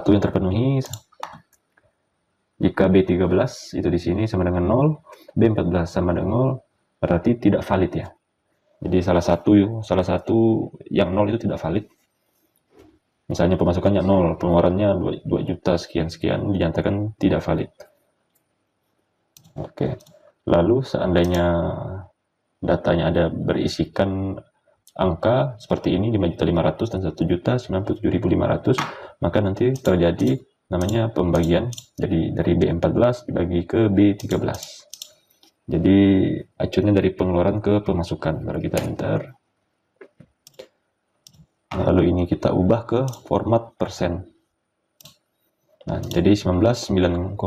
satu yang terpenuhi. Jika B13 itu di sini sama dengan 0, B14 sama dengan 0, berarti tidak valid ya. Jadi salah satu yang 0 itu tidak valid. Misalnya pemasukannya 0, pengeluarannya 2 juta sekian-sekian, dinyatakan tidak valid. Oke. Lalu seandainya datanya ada berisikan angka seperti ini 5.500.000 dan 1.097.500, maka nanti terjadi namanya pembagian. Jadi dari B14 dibagi ke B13. Jadi acuannya dari pengeluaran ke pemasukan. Baru kita enter. Lalu ini kita ubah ke format persen. Nah, jadi 19,95%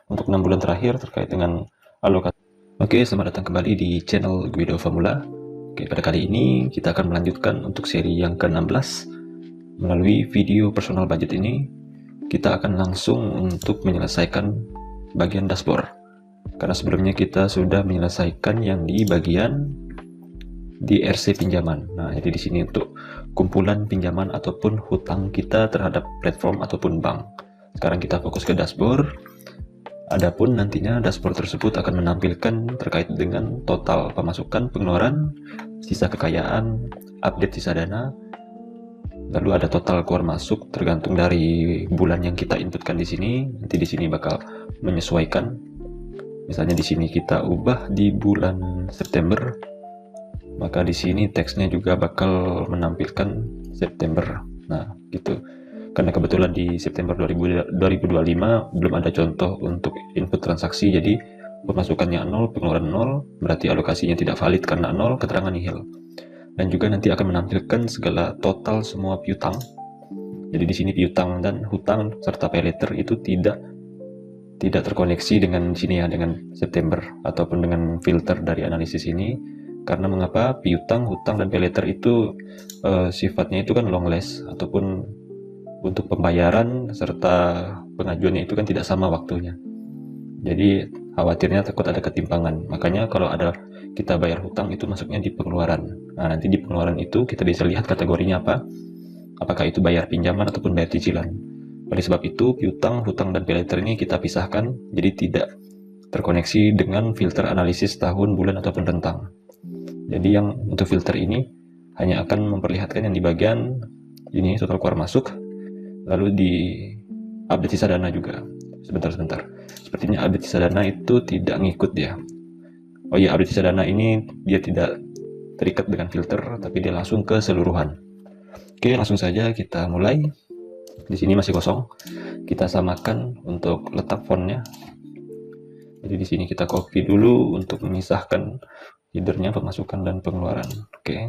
untuk 6 bulan terakhir terkait dengan alokasi. Oke, selamat datang kembali di channel Guido Formula. Oke, pada kali ini kita akan melanjutkan untuk seri yang ke-16. Melalui video personal budget ini, kita akan langsung untuk menyelesaikan bagian dashboard. Karena sebelumnya kita sudah menyelesaikan yang di bagian di RC pinjaman. Nah, jadi di sini untuk kumpulan pinjaman ataupun hutang kita terhadap platform ataupun bank. Sekarang kita fokus ke dashboard. Adapun nantinya dashboard tersebut akan menampilkan terkait dengan total pemasukan, pengeluaran, sisa kekayaan, update sisa dana, lalu ada total keluar masuk tergantung dari bulan yang kita inputkan di sini. Nanti di sini bakal menyesuaikan. Misalnya di sini kita ubah di bulan September, maka di sini teksnya juga bakal menampilkan September. Nah, gitu. Karena kebetulan di September 2025 belum ada contoh untuk input transaksi, jadi pemasukannya 0, pengeluaran 0, berarti alokasinya tidak valid karena 0, keterangan nihil. Dan juga nanti akan menampilkan segala total semua piutang. Jadi di sini piutang dan hutang serta pay letter itu tidak terkoneksi dengan sini ya, dengan September ataupun dengan filter dari analisis ini. Karena mengapa? Piutang, hutang, dan pay letter itu sifatnya itu kan long last ataupun untuk pembayaran serta pengajuannya itu kan tidak sama waktunya. Jadi khawatirnya takut ada ketimpangan. Makanya kalau ada kita bayar hutang itu masuknya di pengeluaran. Nah, nanti di pengeluaran itu kita bisa lihat kategorinya apa. Apakah itu bayar pinjaman ataupun bayar cicilan. Oleh sebab itu, piutang, hutang, dan pay letter ini kita pisahkan, jadi tidak terkoneksi dengan filter analisis tahun, bulan, ataupun rentang. Jadi yang untuk filter ini hanya akan memperlihatkan yang di bagian ini total keluar masuk, lalu di update sisa dana juga. Sebentar. Sepertinya update sisa dana itu tidak ngikut dia. Oh iya, update sisa dana ini dia tidak terikat dengan filter, tapi dia langsung keseluruhan. Oke, langsung saja kita mulai. Di sini masih kosong. Kita samakan untuk letak fontnya. Jadi di sini kita copy dulu untuk memisahkan headernya, pemasukan dan pengeluaran. Oke.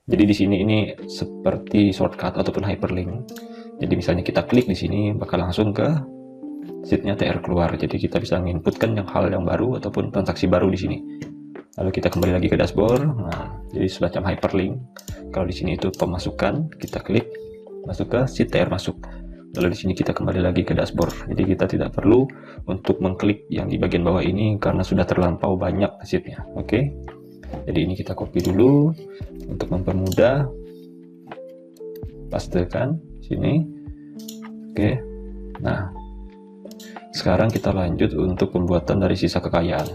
Jadi di sini ini seperti shortcut ataupun hyperlink. Jadi misalnya kita klik di sini bakal langsung ke sheetnya TR keluar. Jadi kita bisa menginputkan hal yang baru ataupun transaksi baru di sini. Lalu kita kembali lagi ke dashboard. Nah, jadi semacam hyperlink. Kalau di sini itu pemasukan, kita klik masuk ke sheet TR masuk. Lalu di sini kita kembali lagi ke dashboard. Jadi kita tidak perlu untuk mengklik yang di bagian bawah ini karena sudah terlampau banyak sheetnya. Oke. Jadi ini kita copy dulu untuk mempermudah. Pastekan sini. Oke. Nah, sekarang kita lanjut untuk pembuatan dari sisa kekayaan.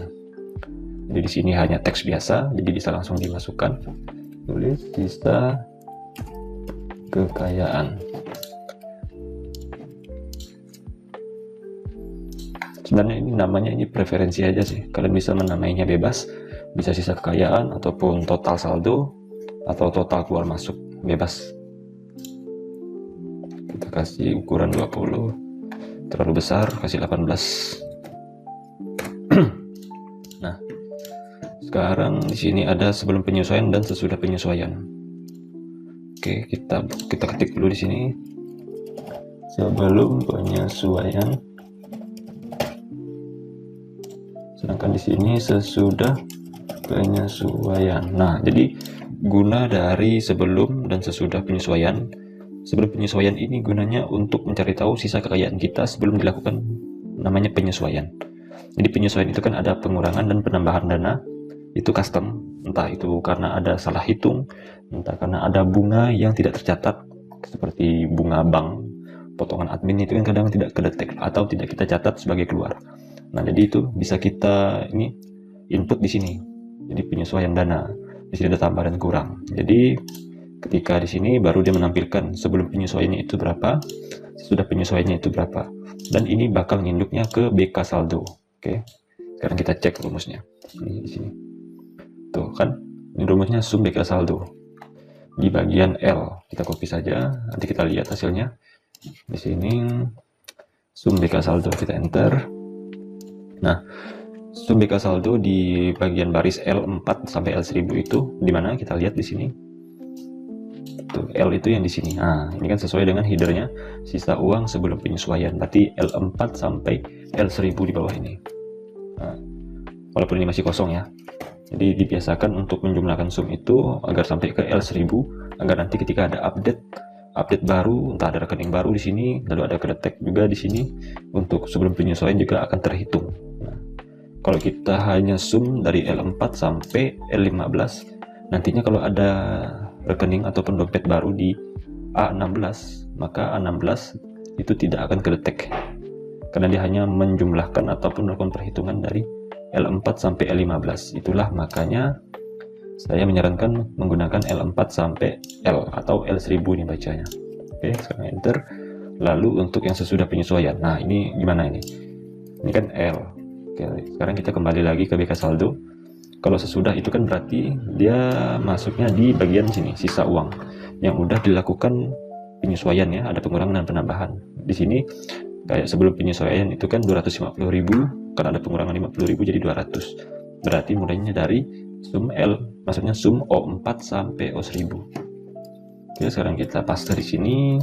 Jadi di sini hanya teks biasa, jadi bisa langsung dimasukkan. Tulis sisa kekayaan. Sebenarnya ini namanya ini preferensi aja sih. Kalian bisa menamainya bebas, bisa sisa kekayaan ataupun total saldo atau total keluar masuk, bebas. Kita kasih ukuran 20. Terlalu besar, kasih 18. Nah, sekarang di sini ada sebelum penyesuaian dan sesudah penyesuaian. Oke, kita ketik dulu di sini. Sebelum penyesuaian. Sedangkan di sini sesudah penyesuaian. Nah, jadi guna dari sebelum dan sesudah penyesuaian. Sebelum penyesuaian ini gunanya untuk mencari tahu sisa kekayaan kita sebelum dilakukan namanya penyesuaian. Jadi penyesuaian itu kan ada pengurangan dan penambahan dana. Itu custom, entah itu karena ada salah hitung, entah karena ada bunga yang tidak tercatat, seperti bunga bank, potongan admin itu kan kadang tidak kedetek atau tidak kita catat sebagai keluar. Nah, jadi itu bisa kita ini input di sini. Jadi penyesuaian dana. Di sini ada tambah dan kurang. Jadi ketika di sini baru dia menampilkan sebelum penyesuaiannya itu berapa, sudah penyesuaiannya itu berapa. Dan ini bakal nginduknya ke BK saldo. Oke. Sekarang kita cek rumusnya. Ini di sini. Tuh kan, ini rumusnya sum BK saldo. Di bagian L kita copy saja, nanti kita lihat hasilnya. Di sini sum BK saldo, kita enter. Nah, sum BK saldo di bagian baris L4 sampai L1000 itu di mana? Kita lihat di sini. Tuh, L itu yang di sini. Nah, ini kan sesuai dengan headernya sisa uang sebelum penyesuaian. Berarti L4 sampai L1000 di bawah ini. Nah, walaupun ini masih kosong ya. Jadi dibiasakan untuk menjumlahkan sum itu agar sampai ke L1000, agar nanti ketika ada update baru, entah ada rekening baru di sini, lalu ada kedetek juga di sini, untuk sebelum penyesuaian juga akan terhitung. Nah, kalau kita hanya sum dari L4 sampai L15, nantinya kalau ada rekening ataupun dompet baru di A16, maka A16 itu tidak akan kedetek, karena dia hanya menjumlahkan ataupun melakukan perhitungan dari L4 sampai L15. Itulah makanya saya menyarankan menggunakan L4 sampai L atau L1000 ini bacanya. Oke, sekarang enter. Lalu untuk yang sesudah penyesuaian, nah ini gimana ini? Ini kan L. Oke, sekarang kita kembali lagi ke BK saldo. Kalau sesudah itu kan berarti dia masuknya di bagian sini, sisa uang yang udah dilakukan penyesuaian ya, ada pengurangan dan penambahan. Di sini kayak sebelum penyesuaian itu kan 250.000, karena ada pengurangan 50.000 jadi 200. Berarti mulainya dari sum L, maksudnya sum O4 sampai O1000. Oke, sekarang kita paste di sini.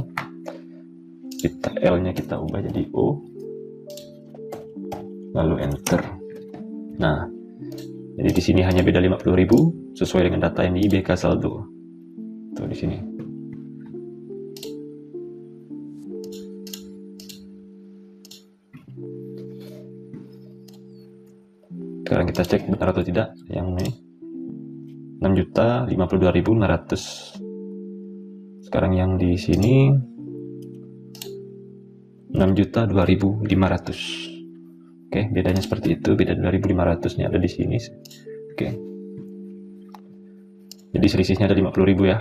Kita L-nya kita ubah jadi O. Lalu enter. Nah, jadi di sini hanya beda 50.000 sesuai dengan data yang di BK saldo. Tuh di sini. Sekarang kita cek benar atau tidak yang ini. 6.052.500. Sekarang yang di sini 6.002.500. Oke, bedanya seperti itu, beda 2.500-nya ada di sini. Oke. Jadi selisihnya ada 50.000 ya.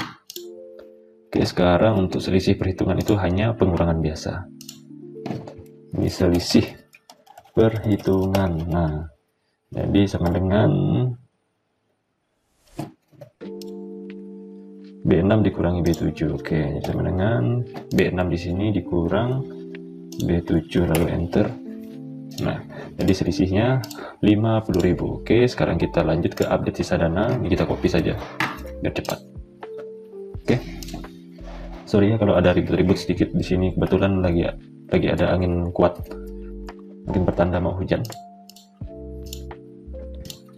Oke, sekarang untuk selisih perhitungan itu hanya pengurangan biasa. Ini selisih perhitungan. Nah, jadi sama dengan B6 dikurangi B7. Oke, sama dengan B6 di sini dikurang B7, lalu enter. Nah, jadi selisihnya 50.000. Oke, sekarang kita lanjut ke update sisa dana. Ini kita copy saja biar cepat. Oke. Sorry ya kalau ada ribut-ribut sedikit di sini. Kebetulan lagi ada angin kuat. Mungkin pertanda mau hujan.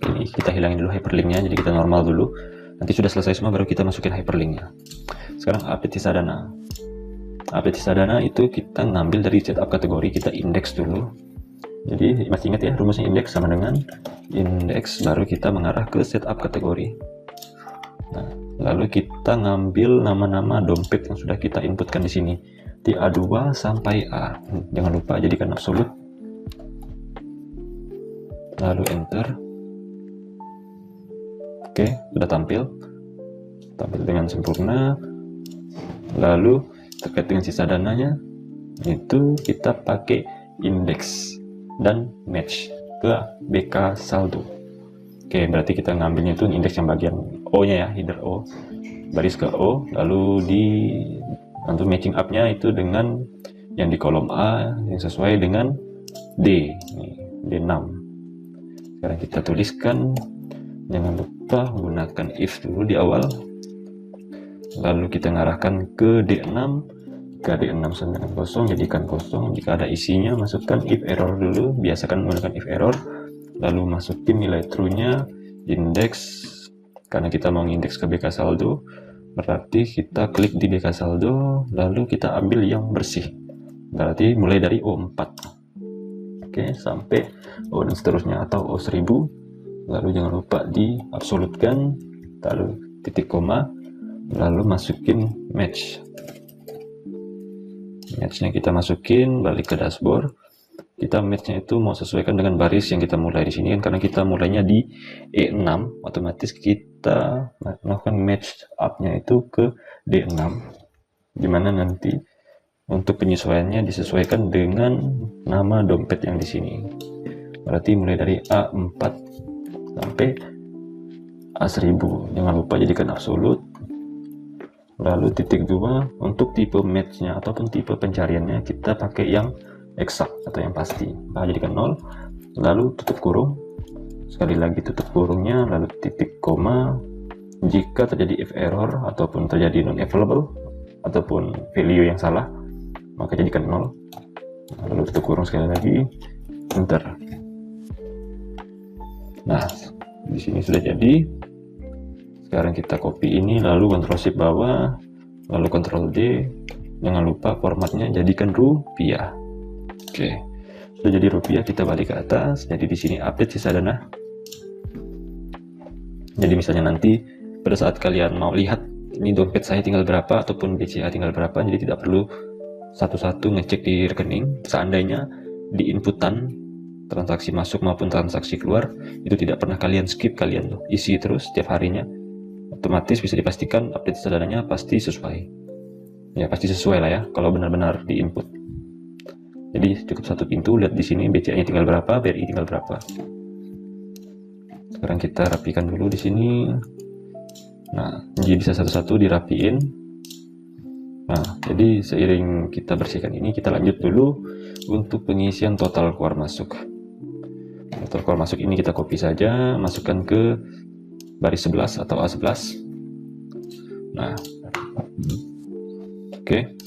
Ini kita hilangin dulu hyperlinknya, jadi kita normal dulu. Nanti sudah selesai semua baru kita masukin hyperlinknya. Sekarang update sisa dana. Update sisa dana itu kita ngambil dari setup kategori, kita indeks dulu. Jadi masih ingat ya rumusnya, indeks sama dengan indeks baru kita mengarah ke setup kategori. Nah, lalu kita ngambil nama-nama dompet yang sudah kita inputkan di sini di A2 sampai A. Jangan lupa jadikan absolut. Lalu enter. Oke, sudah tampil dengan sempurna. Lalu terkait dengan sisa dananya itu kita pakai indeks dan match ke BK saldo. Oke, berarti kita ngambilnya itu indeks yang bagian O-nya ya, header O, baris ke O, lalu untuk matching up-nya itu dengan yang di kolom A yang sesuai dengan D, D6. Sekarang kita tuliskan, jangan lupa menggunakan if dulu di awal, lalu kita ngarahkan ke D6. Jika D6 sama dengan kosong, jadikan kosong. Jika ada isinya, masukkan if error dulu, biasakan menggunakan if error, lalu masukin nilai true-nya, indeks, karena kita mau indeks ke BK saldo, berarti kita klik di BK saldo, lalu kita ambil yang bersih, berarti mulai dari O4. Oke, sampai O dan seterusnya, atau O1000. Lalu jangan lupa diabsolutkan, lalu titik koma, lalu masukin match. Match-nya kita masukin, balik ke dashboard. Kita match-nya itu mau sesuaikan dengan baris yang kita mulai di sini kan, karena kita mulainya di E6, otomatis kita melakukan match up-nya itu ke D6, dimana nanti untuk penyesuaiannya disesuaikan dengan nama dompet yang di sini. Berarti mulai dari A4 sampai A1000. Jangan lupa jadikan absolut. Lalu titik 2 untuk tipe match-nya ataupun tipe pencariannya kita pakai yang eksak atau yang pasti. Nah, jadikan 0. Lalu tutup kurung. Sekali lagi tutup kurungnya, lalu titik koma. Jika terjadi if error ataupun terjadi non available ataupun value yang salah, maka jadikan 0. Lalu tutup kurung sekali lagi, enter. Nah, di sini sudah jadi. Sekarang kita copy ini, lalu Ctrl Shift bawah, lalu Ctrl D. Jangan lupa formatnya jadikan rupiah. Oke, sudah jadi rupiah, kita balik ke atas. Jadi di sini update sisa dana. Jadi misalnya nanti pada saat kalian mau lihat ini dompet saya tinggal berapa ataupun BCA tinggal berapa, jadi tidak perlu satu-satu ngecek di rekening. Seandainya di inputan transaksi masuk maupun transaksi keluar itu tidak pernah kalian skip, kalian isi terus setiap harinya, otomatis bisa dipastikan update sisa dananya pasti sesuai. Ya pasti sesuai lah ya kalau benar-benar di input. Jadi cukup satu pintu, lihat di sini BCA-nya tinggal berapa, BRI tinggal berapa. Sekarang kita rapikan dulu di sini. Nah, jadi bisa satu-satu dirapiin. Nah, jadi seiring kita bersihkan ini, kita lanjut dulu untuk pengisian total keluar masuk. Total keluar masuk ini kita copy saja, masukkan ke baris 11 atau A11. Nah, oke.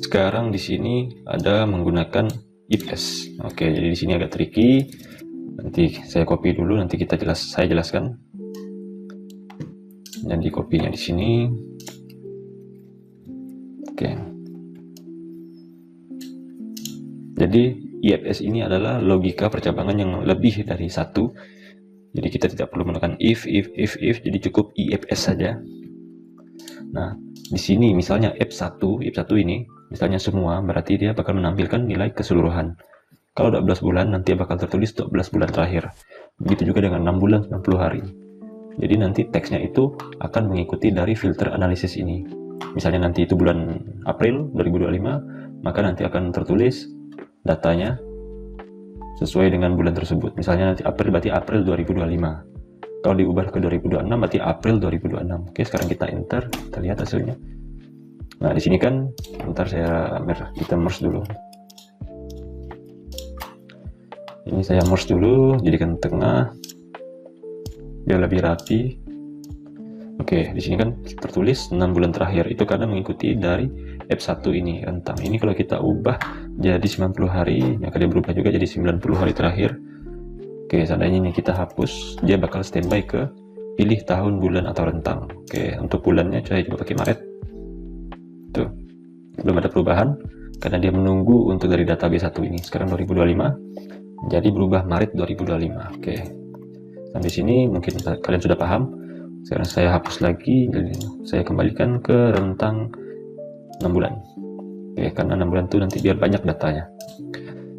Sekarang di sini ada menggunakan if else. Oke, jadi di sini agak tricky. Nanti saya copy dulu, nanti saya jelaskan. Dan di copy-nya di sini. Oke. Jadi IFS ini adalah logika percabangan yang lebih dari satu. Jadi kita tidak perlu menggunakan if, jadi cukup IFS saja. Nah, di sini misalnya F1 ini, misalnya semua, berarti dia bakal menampilkan nilai keseluruhan. Kalau 12 bulan, nanti bakal tertulis 12 bulan terakhir. Begitu juga dengan 6 bulan, 90 hari. Jadi nanti teksnya itu akan mengikuti dari filter analisis ini. Misalnya nanti itu bulan April 2025, maka nanti akan tertulis datanya sesuai dengan bulan tersebut. Misalnya nanti April berarti April 2025. Kalau diubah ke 2026 berarti April 2026. Oke, sekarang kita enter, kita lihat hasilnya. Nah, di sini kan ntar kita merge dulu. Ini saya merge dulu, jadikan tengah biar lebih rapi. Oke, di sini kan tertulis 6 bulan terakhir, itu karena mengikuti dari F1 ini rentang. Ini kalau kita ubah jadi 90 hari, maka dia berubah juga jadi 90 hari terakhir. Oke, seandainya ini kita hapus, dia bakal standby ke pilih tahun, bulan, atau rentang. Oke, untuk bulannya saya coba pakai Maret. Tuh, belum ada perubahan karena dia menunggu untuk dari data B1 ini. Sekarang 2025, jadi berubah Maret 2025. Oke, sampai sini mungkin kalian sudah paham. Sekarang saya hapus lagi, jadi saya kembalikan ke rentang 6 bulan. Oke, karena 6 bulan itu nanti biar banyak datanya.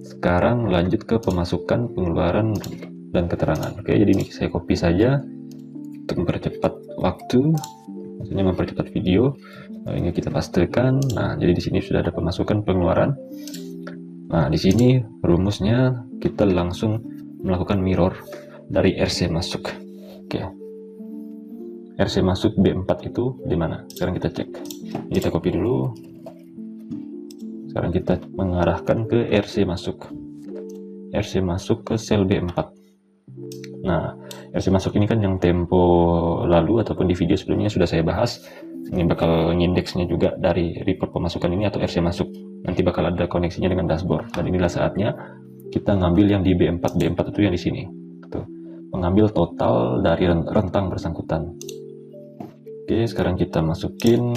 Sekarang lanjut ke pemasukan, pengeluaran, dan keterangan. Oke, jadi ini saya copy saja untuk mempercepat waktu, maksudnya mempercepat video. Ini kita pastekan. Nah, jadi di sini sudah ada pemasukan, pengeluaran. Nah, di sini rumusnya kita langsung melakukan mirror dari RC masuk. Oke, RC masuk B4 itu di mana? Sekarang kita cek. Ini kita copy dulu. Sekarang kita mengarahkan ke RC masuk. RC masuk ke sel B4. Nah, RC masuk ini kan yang tempo lalu ataupun di video sebelumnya sudah saya bahas. Ini bakal ngindeksnya juga dari report pemasukan ini atau RC masuk. Nanti bakal ada koneksinya dengan dashboard. Dan inilah saatnya kita ngambil yang di B4. B4 itu yang di sini. Tuh. Mengambil total dari rentang bersangkutan. Oke, sekarang kita masukin.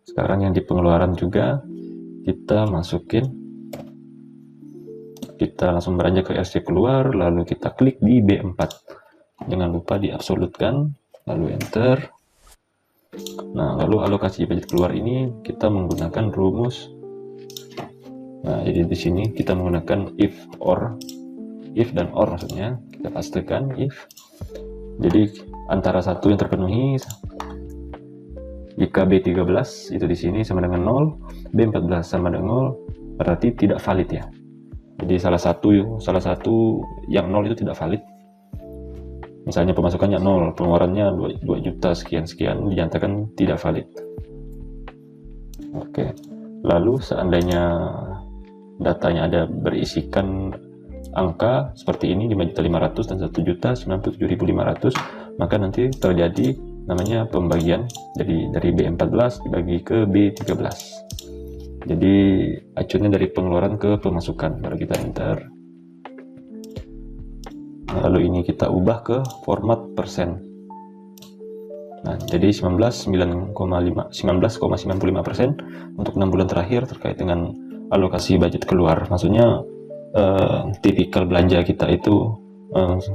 Sekarang yang di pengeluaran juga kita masukin. Kita langsung beranjak ke RC keluar, lalu kita klik di B4. Jangan lupa diabsolutkan, lalu enter. Nah, lalu alokasi budget keluar ini kita menggunakan rumus. Nah, jadi di sini kita menggunakan if dan or maksudnya. Kita pastikan if. Jadi antara satu yang terpenuhi, jika B13 itu di sini sama dengan 0, B14 sama dengan 0, berarti tidak valid ya. Jadi salah satu yang 0 itu tidak valid. Misalnya pemasukannya 0, pengeluarannya 2 juta sekian dinyatakan tidak valid. Oke. Lalu seandainya datanya ada berisikan angka seperti ini 5.500.000 dan 1.097.500, maka nanti terjadi namanya pembagian. Jadi dari B14 dibagi ke B13. Jadi acuannya dari pengeluaran ke pemasukan. Baru kita enter. Lalu ini kita ubah ke format persen. Nah, jadi 19,95% untuk 6 bulan terakhir terkait dengan alokasi budget keluar. Maksudnya tipikal belanja kita itu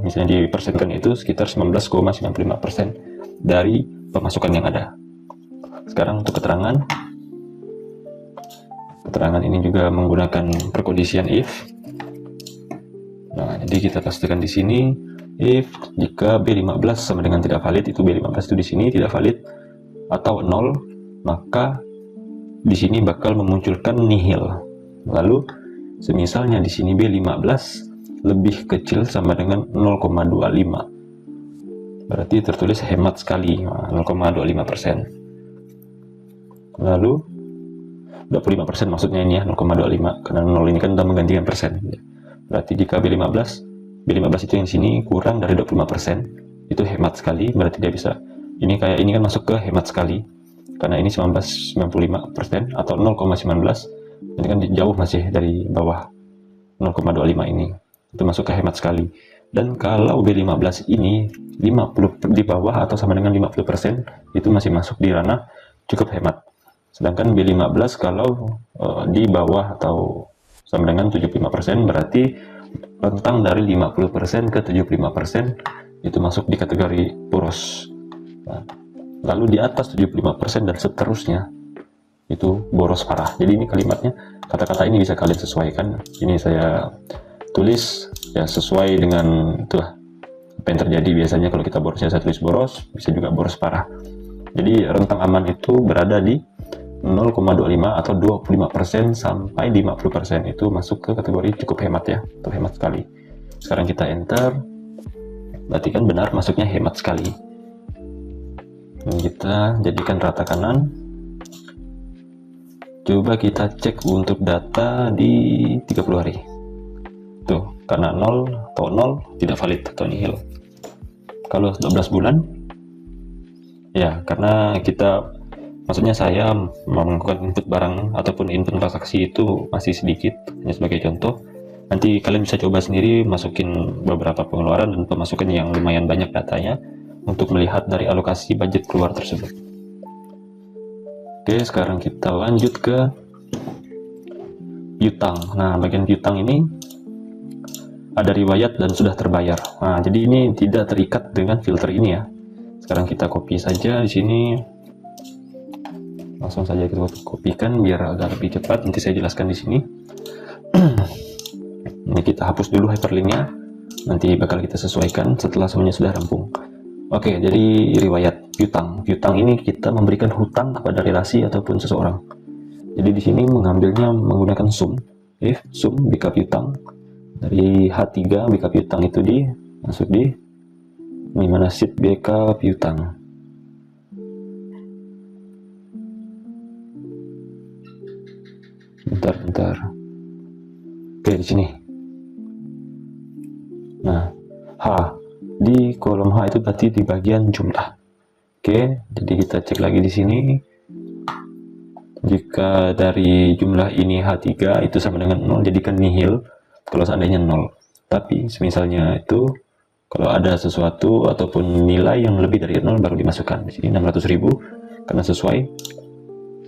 misalnya dipersenkan itu sekitar 19,95% dari pemasukan yang ada. Sekarang untuk keterangan ini juga menggunakan perkondisian if. Nah, jadi kita pastikan di sini if jika B15 sama dengan tidak valid, itu B15 itu di sini tidak valid atau 0, maka di sini bakal memunculkan nihil. Lalu semisalnya di sini B15 lebih kecil sama dengan 0,25, berarti tertulis hemat sekali, 0,25%. Lalu 25% maksudnya ini ya, 0,25, karena 0 ini kan udah menggantikan persen. Berarti jika B15 itu yang sini kurang dari 25%, itu hemat sekali, berarti dia bisa. Ini kan masuk ke hemat sekali, karena ini 19,95% atau 0,19, ini kan jauh masih dari bawah 0,25 ini, itu masuk ke hemat sekali. Dan kalau B15 ini 50 di bawah atau sama dengan 50%, itu masih masuk di ranah cukup hemat. Sedangkan B15 kalau di bawah atau sama dengan 75%, berarti rentang dari 50% ke 75% itu masuk di kategori boros. Nah, lalu di atas 75% dan seterusnya itu boros parah. Jadi ini kalimatnya, kata-kata ini bisa kalian sesuaikan. Ini saya tulis ya sesuai dengan itulah apa yang terjadi biasanya kalau kita borosnya. Saya tulis boros, bisa juga boros parah. Jadi rentang aman itu berada di 0,25 atau 25% sampai 50%, itu masuk ke kategori cukup hemat ya, atau hemat sekali. Sekarang kita enter, berarti kan benar masuknya hemat sekali. Dan kita jadikan rata kanan. Coba kita cek untuk data di 30 hari. Tuh, karena 0 atau 0 tidak valid atau nihil. Kalau 12 bulan, ya karena kita, maksudnya saya melakukan input barang ataupun input transaksi itu masih sedikit, hanya sebagai contoh. Nanti kalian bisa coba sendiri masukin beberapa pengeluaran dan pemasukan yang lumayan banyak datanya untuk melihat dari alokasi budget keluar tersebut. Oke, sekarang kita lanjut ke piutang. Nah, bagian piutang ini ada riwayat dan sudah terbayar. Nah, jadi ini tidak terikat dengan filter ini ya. Sekarang kita copy saja di sini. Langsung saja kita kopikan biar agak lebih cepat. Nanti saya jelaskan di sini. Ini kita hapus dulu hyperlinknya. Nanti bakal kita sesuaikan setelah semuanya sudah rampung. Oke, jadi riwayat piutang. Piutang ini kita memberikan hutang kepada relasi ataupun seseorang. Jadi di sini mengambilnya menggunakan sum. If sum BK piutang dari H3 BK piutang itu masuk di mana sheet BK piutang. Bentar. Oke, di sini. Nah, H di kolom H itu berarti di bagian jumlah. Oke, jadi kita cek lagi di sini. Jika dari jumlah ini H3 itu sama dengan 0, jadikan nihil kalau seandainya 0. Tapi misalnya itu kalau ada sesuatu ataupun nilai yang lebih dari 0 baru dimasukkan. Di sini 600.000 karena sesuai.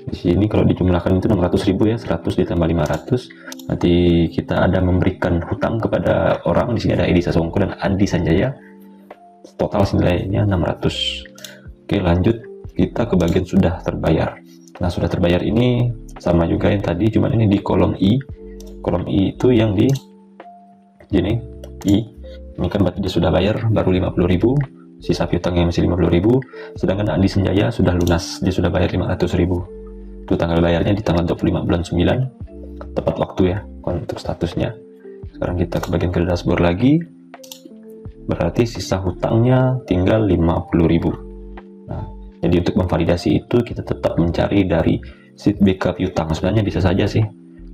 Di sini kalau dijumlahkan itu 600.000 ya, 100 ditambah 500. Nanti kita ada memberikan hutang kepada orang. Di sini ada Edi Sasongko dan Andi Sanjaya. Total nilainya 600. Oke, lanjut. kita ke bagian sudah terbayar. Nah, sudah terbayar ini sama juga yang tadi, cuman ini di kolom I. Kolom I itu yang di sini I. Ini kan berarti dia sudah bayar baru 50.000, sisa piutangnya masih 50.000, sedangkan Andi Senjaya sudah lunas, dia sudah bayar 500.000. Itu tanggal bayarnya di tanggal 25 bulan 9, tepat waktu ya untuk statusnya. Sekarang kita ke bagian ke dashboard lagi, berarti sisa hutangnya tinggal 50.000. Nah, jadi untuk memvalidasi itu kita tetap mencari dari sheet backup piutang. Sebenarnya bisa saja sih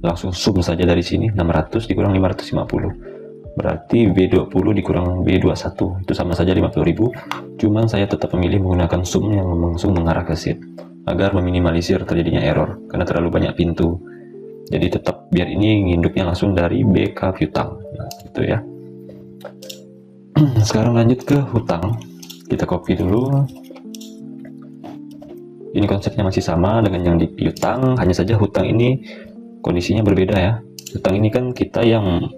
langsung sum saja dari sini, 600 dikurang 550, berarti B20 dikurang B21, itu sama saja 50.000. Cuman saya tetap memilih menggunakan sum yang langsung mengarah ke sheet agar meminimalisir terjadinya error karena terlalu banyak pintu. Jadi tetap biar ini nginduknya langsung dari BK piutang. Nah, gitu ya. Sekarang lanjut ke hutang. Kita copy dulu. Ini konsepnya masih sama dengan yang di piutang, hanya saja hutang ini kondisinya berbeda ya. Hutang ini kan kita yang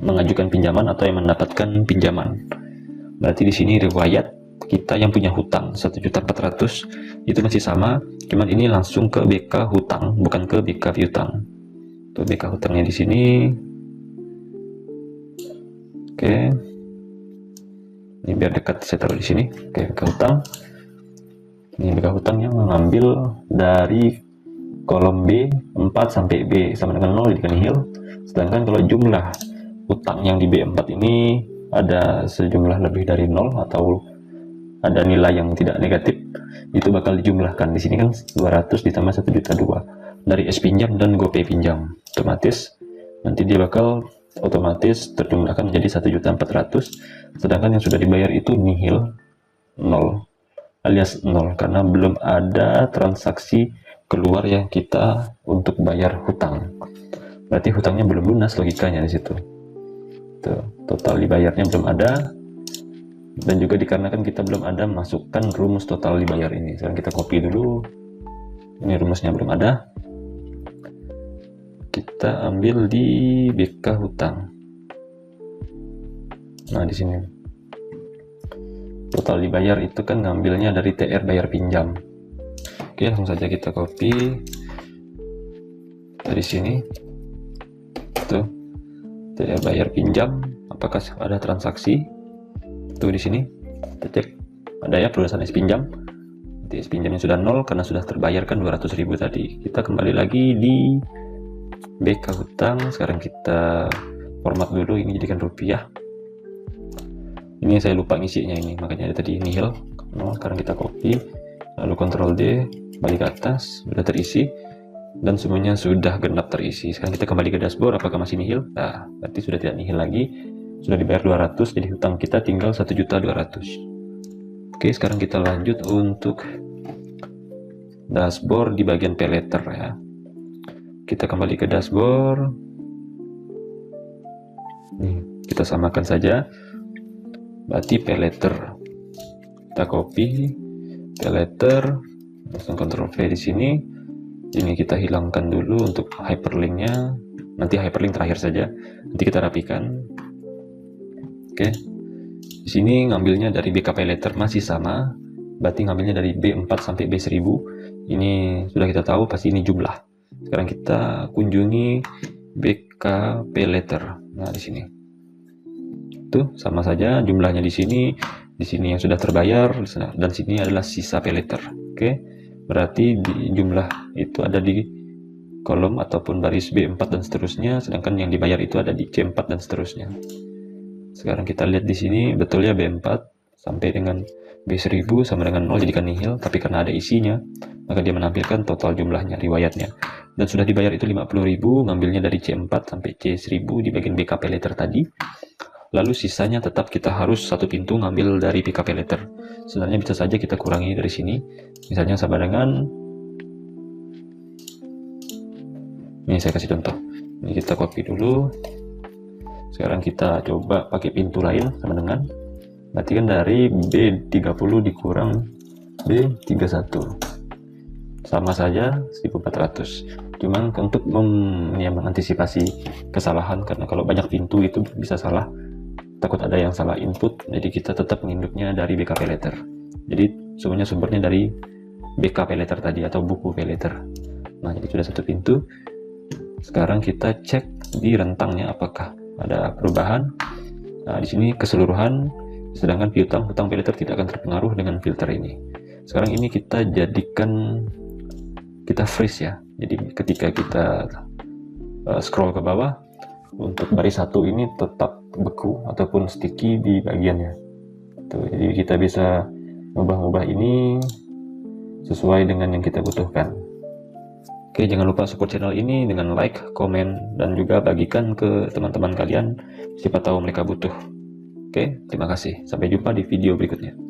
mengajukan pinjaman atau yang mendapatkan pinjaman. Berarti di sini riwayat kita yang punya hutang 1.400.000 itu masih sama, cuman ini langsung ke BK hutang, bukan ke BK piutang. Tuh BK hutangnya di sini. Oke. Ini biar dekat saya taruh di sini. Oke, BK hutang. Ini BK hutang yang mengambil dari kolom B 4 sampai B sama dengan 0 jadikan nihil. Sedangkan kalau jumlah hutang yang di B4 ini ada sejumlah lebih dari 0 atau ada nilai yang tidak negatif, itu bakal dijumlahkan. Di sini kan 200 ditambah 1.200.000 dari S pinjam dan GoPay pinjam. Otomatis nanti dia bakal otomatis terjumlahkan menjadi 1.400.000, sedangkan yang sudah dibayar itu nihil, 0 alias 0 karena belum ada transaksi keluar yang kita untuk bayar hutang. Berarti hutangnya belum lunas, logikanya di situ. Tuh, total dibayarnya belum ada, dan juga dikarenakan kita belum ada masukkan rumus total dibayar ini. Sekarang kita copy dulu. Ini rumusnya belum ada. Kita ambil di BK hutang. Nah, di sini total dibayar itu kan ngambilnya dari TR bayar pinjam. Oke, langsung saja kita copy dari sini. Tuh, TR bayar pinjam, apakah ada transaksi? Tuh di sini kita cek ada ya perusahaan S pinjam. Nanti S pinjamnya sudah 0 karena sudah terbayarkan 200.000 tadi. Kita kembali lagi di BK hutang. Sekarang kita format dulu, ini jadikan rupiah. Ini saya lupa ngisinya ini, makanya ada tadi nihil 0. Sekarang kita copy, lalu Ctrl D, balik ke atas, sudah terisi dan semuanya sudah genap terisi. Sekarang kita kembali ke dashboard, apakah masih nihil? Nah, berarti sudah tidak nihil lagi, sudah dibayar 200, jadi hutang kita tinggal 1.200.000. Oke, sekarang kita lanjut untuk dashboard di bagian pay letter ya. Kita kembali ke dashboard. Nih, kita samakan saja. Berarti pay letter. Kita copy pay letter, langsung Ctrl V di sini. Ini kita hilangkan dulu untuk hyperlinknya. Nanti hyperlink terakhir saja. Nanti kita rapikan. Oke. Di sini ngambilnya dari BK pay letter masih sama. Berarti ngambilnya dari B4 sampai B1000. Ini sudah kita tahu pasti ini jumlah. Sekarang kita kunjungi BK pay letter. Nah, di sini. Tuh sama saja jumlahnya di sini yang sudah terbayar, dan sini adalah sisa pay letter. Oke, berarti di jumlah itu ada di kolom ataupun baris B4 dan seterusnya, sedangkan yang dibayar itu ada di C4 dan seterusnya. Sekarang kita lihat di sini betul ya, B4 sampai dengan B1000 sama dengan 0 jadikan nihil, tapi karena ada isinya maka dia menampilkan total jumlahnya, riwayatnya, dan sudah dibayar itu 50.000, ngambilnya dari C4 sampai C1000 di bagian BK pay letter tadi. Lalu sisanya tetap kita harus satu pintu ngambil dari BK pay letter. Sebenarnya bisa saja kita kurangi dari sini, misalnya sama dengan ini, saya kasih contoh. Ini kita copy dulu. Sekarang kita coba pakai pintu lain sama dengan, berarti kan dari B30 dikurang B31 sama saja 1400. Cuman untuk mengantisipasi kesalahan, karena kalau banyak pintu itu bisa salah, takut ada yang salah input, jadi kita tetap menginduknya dari BK pay letter. Jadi semuanya sumbernya dari BK Paylater tadi atau buku Paylater. Nah, jadi sudah satu pintu. Sekarang kita cek di rentangnya apakah ada perubahan. Nah, di sini keseluruhan, sedangkan piutang hutang Paylater tidak akan terpengaruh dengan filter ini. Sekarang ini kita jadikan, kita freeze ya. Jadi ketika kita scroll ke bawah, untuk baris 1 ini tetap beku ataupun sticky di bagiannya. Tuh, jadi kita bisa mengubah ini sesuai dengan yang kita butuhkan. Oke, jangan lupa support channel ini dengan like, komen, dan juga bagikan ke teman-teman kalian, siapa tahu mereka butuh. Oke, terima kasih. Sampai jumpa di video berikutnya.